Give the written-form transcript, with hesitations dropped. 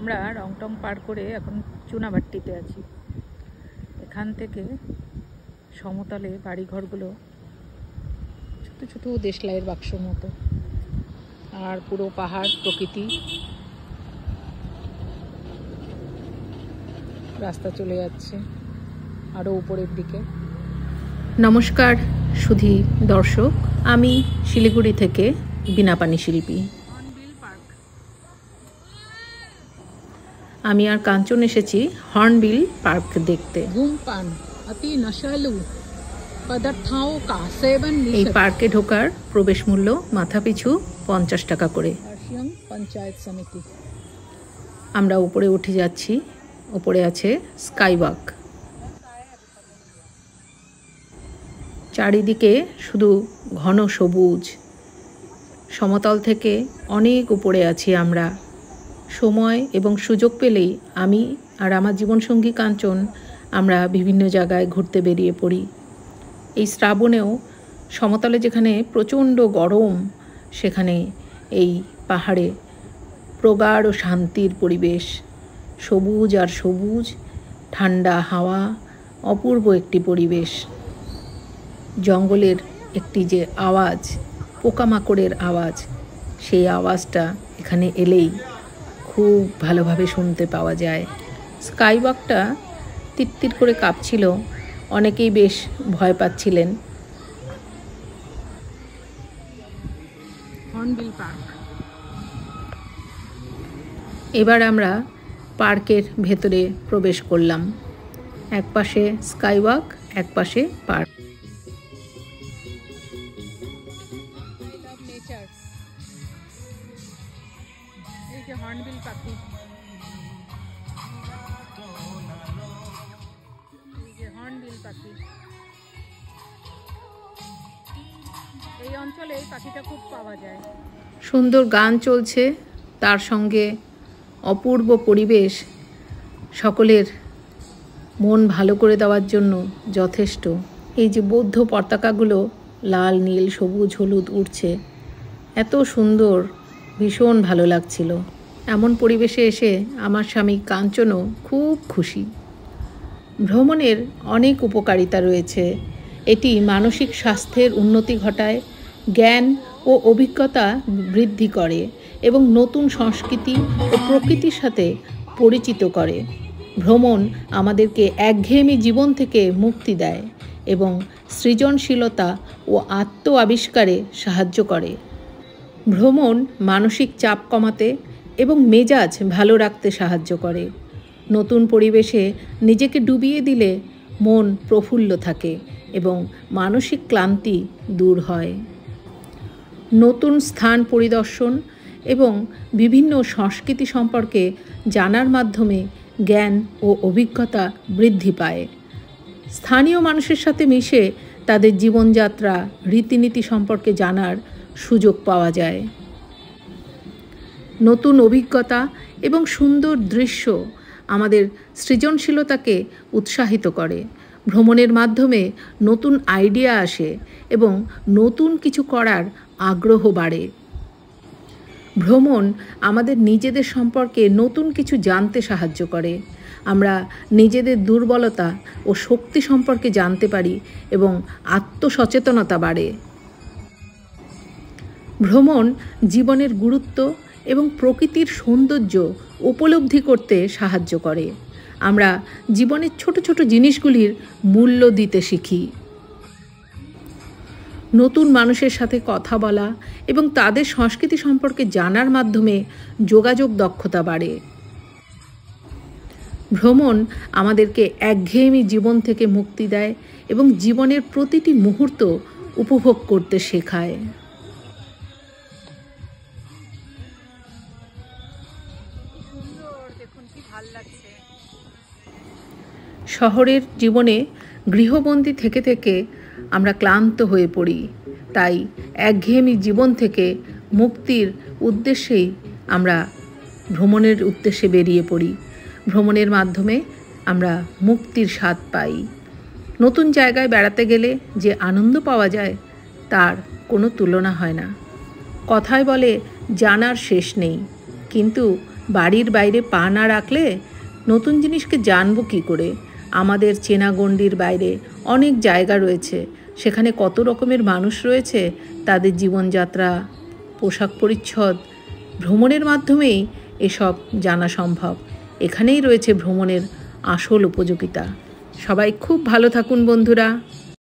আমরা রংটং পার করে এখন চুনাভাট্টিতে আছি। এখান থেকে সমতলে বাড়িঘরগুলো ছোট ছোট দেশলাইয়ের বাক্সর মতো, আর পুরো পাহাড়, প্রকৃতি, রাস্তা চলে যাচ্ছে আরও উপরের দিকে। নমস্কার সুধী দর্শক, আমি শিলিগুড়ি থেকে বিনাপানি শিল্পী। আমি আর কাঞ্চন এসেছি হর্নবিল পার্ক দেখতে। ধূমপান অতি নশালু পদার্থों का सेवन। এই পার্কে ঢোকার প্রবেশ মূল্য মাথাপিছু 50 টাকা করে। পঞ্চায়েত সমিতি। আমরা উপরে উঠে যাচ্ছি। উপরে আছে স্কাইওয়াক। চারিদিকে শুধু ঘন সবুজ। সমতল থেকে অনেক উপরে আছি আমরা। সময় এবং সুযোগ পেলেই আমি আর আমার জীবনসঙ্গী কাঞ্চন আমরা বিভিন্ন জায়গায় ঘুরতে বেরিয়ে পড়ি। এই শ্রাবণেও সমতলে যেখানে প্রচণ্ড গরম, সেখানে এই পাহাড়ে প্রগাঢ় শান্তির পরিবেশ, সবুজ আর সবুজ, ঠান্ডা হাওয়া, অপূর্ব একটি পরিবেশ। জঙ্গলের একটি যে আওয়াজ, পোকামাকড়ের আওয়াজ, সেই আওয়াজটা এখানে এলেই খুব ভালোভাবে শুনতে পাওয়া যায়। স্কাইওয়াকটা তিত্তির করে কাঁপছিল, অনেকেই বেশ ভয় পাচ্ছিলেন। Hornbill park. এবার আমরা পার্কের ভেতরে প্রবেশ করলাম। এক পাশে স্কাইওয়াক, এক পাশে পার্ক। এই যে হর্নবিল পাখি, হর্নবিল পাখি। এই অঞ্চলে এই পাখিটা খুব পাওয়া যায়। সুন্দর গান চলছে, তার সঙ্গে অপূর্ব পরিবেশ সকলের মন ভালো করে দেওয়ার জন্য যথেষ্ট। এই যে বৌদ্ধ পতাকাগুলো লাল, নীল, সবুজ, হলুদ উড়ছে, এত সুন্দর, ভীষণ ভালো লাগছিল। এমন পরিবেশে এসে আমার স্বামী কাঞ্চনও খুব খুশি। ভ্রমণের অনেক উপকারিতা রয়েছে। এটি মানসিক স্বাস্থ্যের উন্নতি ঘটায়, জ্ঞান ও অভিজ্ঞতা বৃদ্ধি করে এবং নতুন সংস্কৃতি ও প্রকৃতির সাথে পরিচিত করে। ভ্রমণ আমাদেরকে একঘেয়েমি জীবন থেকে মুক্তি দেয় এবং সৃজনশীলতা ও আত্ম আবিষ্কারে সাহায্য করে। ভ্রমণ মানসিক চাপ কমাতে এবং মেজাজ ভালো রাখতে সাহায্য করে। নতুন পরিবেশে নিজেকে ডুবিয়ে দিলে মন প্রফুল্ল থাকে এবং মানসিক ক্লান্তি দূর হয়। নতুন স্থান পরিদর্শন এবং বিভিন্ন সংস্কৃতি সম্পর্কে জানার মাধ্যমে জ্ঞান ও অভিজ্ঞতা বৃদ্ধি পায়। স্থানীয় মানুষের সাথে মিশে তাদের জীবনযাত্রা, রীতিনীতি সম্পর্কে জানার সুযোগ পাওয়া যায়। নতুন অভিজ্ঞতা এবং সুন্দর দৃশ্য আমাদের সৃজনশীলতাকে উৎসাহিত করে। ভ্রমণের মাধ্যমে নতুন আইডিয়া আসে এবং নতুন কিছু করার আগ্রহ বাড়ে। ভ্রমণ আমাদের নিজেদের সম্পর্কে নতুন কিছু জানতে সাহায্য করে। আমরা নিজেদের দুর্বলতা ও শক্তি সম্পর্কে জানতে পারি এবং আত্মসচেতনতা বাড়ে। ভ্রমণ জীবনের গুরুত্ব এবং প্রকৃতির সৌন্দর্য উপলব্ধি করতে সাহায্য করে। আমরা জীবনের ছোট ছোট জিনিসগুলির মূল্য দিতে শিখি। নতুন মানুষের সাথে কথা বলা এবং তাদের সংস্কৃতি সম্পর্কে জানার মাধ্যমে যোগাযোগ দক্ষতা বাড়ে। ভ্রমণ আমাদেরকে একঘেয়েমি জীবন থেকে মুক্তি দেয় এবং জীবনের প্রতিটি মুহূর্ত উপভোগ করতে শেখায়। শহরের জীবনে গৃহবন্দী থেকে থেকে আমরা ক্লান্ত হয়ে পড়ি। তাই একঘেয়েমি জীবন থেকে মুক্তির উদ্দেশ্যেই আমরা ভ্রমণের উদ্দেশ্যে বেরিয়ে পড়ি। ভ্রমণের মাধ্যমে আমরা মুক্তির স্বাদ পাই। নতুন জায়গায় বেড়াতে গেলে যে আনন্দ পাওয়া যায় তার কোনো তুলনা হয় না। কথায় বলে জানার শেষ নেই, কিন্তু বাড়ির বাইরে পা না রাখলে নতুন জিনিসকে জানবো কী করে? আমাদের চেনা গণ্ডির বাইরে অনেক জায়গা রয়েছে, সেখানে কত রকমের মানুষ রয়েছে, তাদের জীবনযাত্রা, পোশাক পরিচ্ছদ, ভ্রমণের মাধ্যমেই এসব জানা সম্ভব। এখানেই রয়েছে ভ্রমণের আসল উপযোগিতা। সবাই খুব ভালো থাকুন বন্ধুরা।